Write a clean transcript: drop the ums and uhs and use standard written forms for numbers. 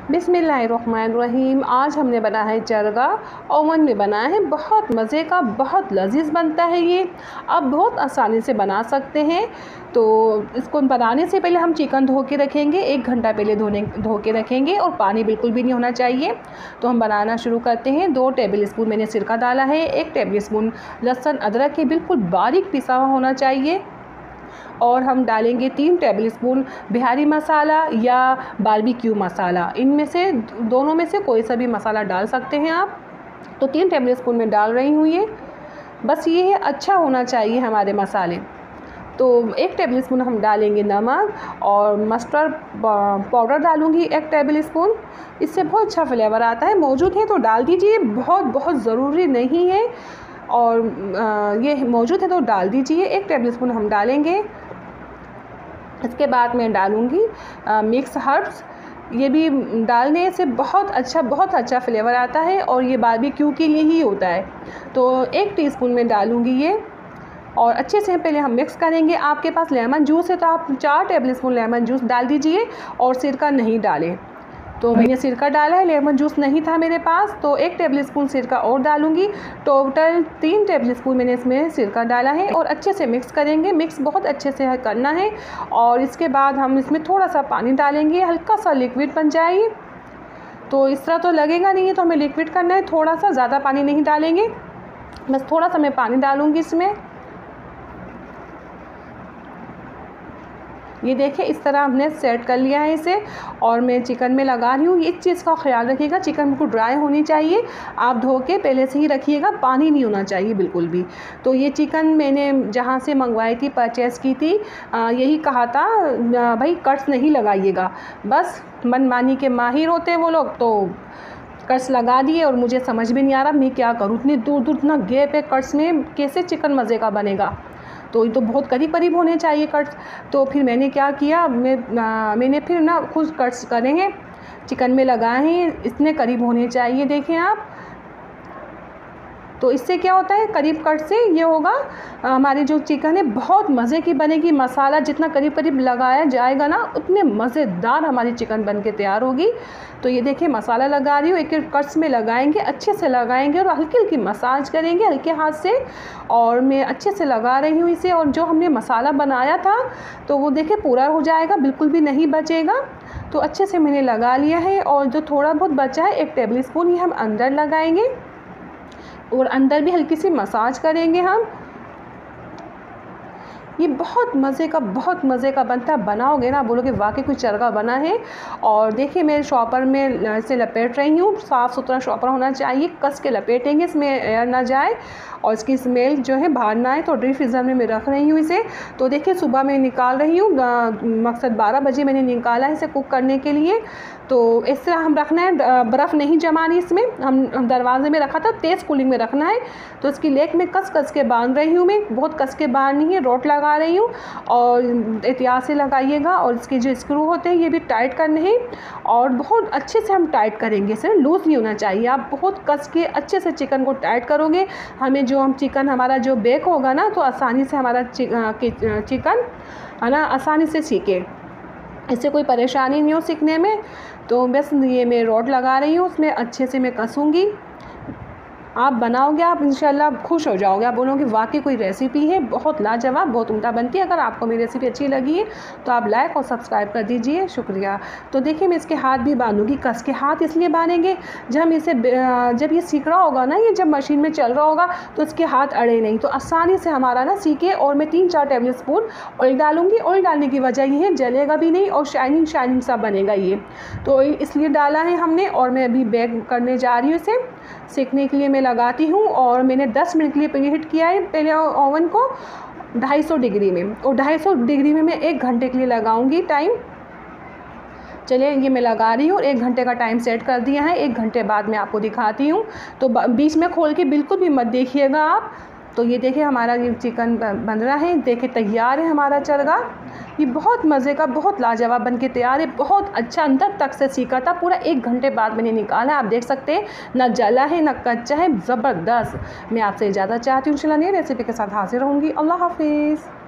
बिस्मिल्लाहिर्रहमानिर्रहीम। आज हमने बनाया है चरगा, ओवन में बनाया है, बहुत मज़े का, बहुत लजीज बनता है ये। आप बहुत आसानी से बना सकते हैं। तो इसको बनाने से पहले हम चिकन धो के रखेंगे, 1 घंटा पहले धो के रखेंगे, और पानी बिल्कुल भी नहीं होना चाहिए। तो हम बनाना शुरू करते हैं। 2 टेबल स्पून मैंने सिरका डाला है, 1 टेबल स्पून लहसुन अदरक के बिल्कुल बारीक पिसा हुआ होना चाहिए, और हम डालेंगे 3 टेबल स्पून बिहारी मसाला या बारबेक्यू मसाला। इनमें से दोनों में से कोई सा भी मसाला डाल सकते हैं आप। तो 3 टेबल स्पून में डाल रही हूँ ये। बस ये है, अच्छा होना चाहिए हमारे मसाले। तो 1 टेबल स्पून हम डालेंगे नमक, और मस्टर्ड पाउडर डालूँगी 1 टेबल स्पून। इससे बहुत अच्छा फ्लेवर आता है। मौजूद है तो डाल दीजिए, बहुत ज़रूरी नहीं है, और ये मौजूद है तो डाल दीजिए। 1 टेबल स्पून हम डालेंगे। इसके बाद मैं डालूँगी मिक्स हर्ब्स। ये भी डालने से बहुत अच्छा फ्लेवर आता है, और ये बारबेक्यू के लिए ही होता है। तो 1 टीस्पून में डालूँगी ये, और अच्छे से पहले हम मिक्स करेंगे। आपके पास लेमन जूस है तो आप 4 टेबल स्पून लेमन जूस डाल दीजिए, और सिरका नहीं डालें। तो मैंने सिरका डाला है, लेमन जूस नहीं था मेरे पास, तो 1 टेबल स्पून सिरका और डालूंगी। टोटल 3 टेबल स्पून मैंने इसमें सिरका डाला है, और अच्छे से मिक्स करेंगे। मिक्स बहुत अच्छे से करना है, और इसके बाद हम इसमें थोड़ा सा पानी डालेंगे, हल्का सा लिक्विड बन जाए। तो इस तरह तो लगेगा नहीं है, तो हमें लिक्विड करना है थोड़ा सा, ज़्यादा पानी नहीं डालेंगे, बस थोड़ा सा मैं पानी डालूँगी इसमें। ये देखिए, इस तरह हमने सेट कर लिया है इसे, और मैं चिकन में लगा रही हूँ। इस चीज़ का ख्याल रखिएगा, चिकन बिल्कुल ड्राई होनी चाहिए। आप धो के पहले से ही रखिएगा, पानी नहीं होना चाहिए बिल्कुल भी। तो ये चिकन मैंने जहाँ से मंगवाई थी, परचेज़ की थी, यही कहा था भाई कट्स नहीं लगाइएगा। बस मनमानी के माहिर होते हैं वो लोग, तो कट्स लगा दिए, और मुझे समझ में नहीं आ रहा मैं क्या करूँ। इतनी दूर इतना गैप है कट्स में, कैसे चिकन मज़े का बनेगा। तो ये तो बहुत करीब होने चाहिए कट्स। तो फिर मैंने क्या किया, मैंने फिर ना खुद कट्स करे हैं, चिकन में लगाए हैं, इतने करीब होने चाहिए। देखें आप, तो इससे क्या होता है, करीब कट से ये होगा, हमारी जो चिकन है बहुत मज़े की बनेगी। मसाला जितना करीब लगाया जाएगा ना, उतने मज़ेदार हमारी चिकन बन के तैयार होगी। तो ये देखिए, मसाला लगा रही हूँ, एक कट्स में लगाएंगे, अच्छे से लगाएंगे, और हल्की मसाज करेंगे हल्के हाथ से। और मैं अच्छे से लगा रही हूँ इसे, और जो हमने मसाला बनाया था तो वो देखिए पूरा हो जाएगा, बिल्कुल भी नहीं बचेगा। तो अच्छे से मैंने लगा लिया है, और जो थोड़ा बहुत बचा है 1 टेबल स्पून, ये हम अंदर लगाएंगे, और अंदर भी हल्की सी मसाज करेंगे हम। ये बहुत मज़े का बनता है। बनाओगे ना, बोलोगे वाकई कोई चरगा बना है। और देखिए, मैं शॉपर में इसे लपेट रही हूँ। साफ़ सुथरा शॉपर होना चाहिए, कस के लपेटेंगे, इसमें एयर ना जाए, और इसकी स्मेल जो है बाहर ना आए। तो डीप फ्रीज़र में मैं रख रही हूँ इसे। तो देखिए, सुबह मैं निकाल रही हूँ, मकसद 12 बजे मैंने निकाला है इसे कुक करने के लिए। तो इस तरह हम रखना है, बर्फ़ नहीं जमानी इसमें। हम दरवाजे में रखा था, तेज़ कूलिंग में रखना है। तो इसकी लेग में कस के बांध रही हूँ मैं, बहुत कस के बांधनी है, रोट लगा रही हूँ, और एहतियात से लगाइएगा। और इसके जो स्क्रू होते हैं ये भी टाइट करने हैं, और बहुत अच्छे से हम टाइट करेंगे, सिर्फ लूज़ नहीं होना चाहिए। आप बहुत कस के अच्छे से चिकन को टाइट करोगे, हमें जो हम चिकन हमारा जो बेक होगा ना, तो आसानी से हमारा चिकन है ना आसानी से सीखे, इससे कोई परेशानी नहीं हो सीखने में। तो बस ये मैं रॉड लगा रही हूँ, उसमें अच्छे से मैं कसूँगी। आप बनाओगे, आप इंशाल्लाह खुश हो जाओगे, आप बोलोगे वाकई कोई रेसिपी है, बहुत लाजवाब, बहुत उम्दा बनती है। अगर आपको मेरी रेसिपी अच्छी लगी है तो आप लाइक और सब्सक्राइब कर दीजिए, शुक्रिया। तो देखिए, मैं इसके हाथ भी बांधूंगी, कस के हाथ इसलिए बांधेंगे, जब ये सीख रहा होगा ना, ये जब मशीन में चल रहा होगा, तो इसके हाथ अड़े नहीं, तो आसानी से हमारा ना सीखे। और मैं 3-4 टेबल स्पून ऑयल डालूंगी। ऑयल डालने की वजह ये है, जलेगा भी नहीं, और शाइनिंग सा बनेगा ये। तो इसलिए डाला है हमने। और मैं अभी बेक करने जा रही हूँ इसे, सेकने के लिए मैं लगाती हूँ। और मैंने 10 मिनट के लिए प्रीहीट किया है पहले ओवन को 250 डिग्री में, और 250 डिग्री में मैं 1 घंटे के लिए लगाऊंगी टाइम। चलिए, ये मैं लगा रही हूँ, 1 घंटे का टाइम सेट कर दिया है। 1 घंटे बाद मैं आपको दिखाती हूँ। तो बीच में खोल के बिल्कुल भी मत देखिएगा आप। तो ये देखिए, हमारा ये चिकन बन रहा है, देखिए तैयार है हमारा चरगा। ये बहुत मज़े का, बहुत लाजवाब बन के तैयार है। बहुत अच्छा, अंदर तक से सीखा था, पूरा 1 घंटे बाद मैंने निकाला है। आप देख सकते हैं, ना जला है ना कच्चा है, ज़बरदस्त। मैं आपसे इजाज़त चाहती हूँ, इंशाल्लाह नई रेसिपी के साथ हाजिर रहूँगी। अल्लाह हाफिज़।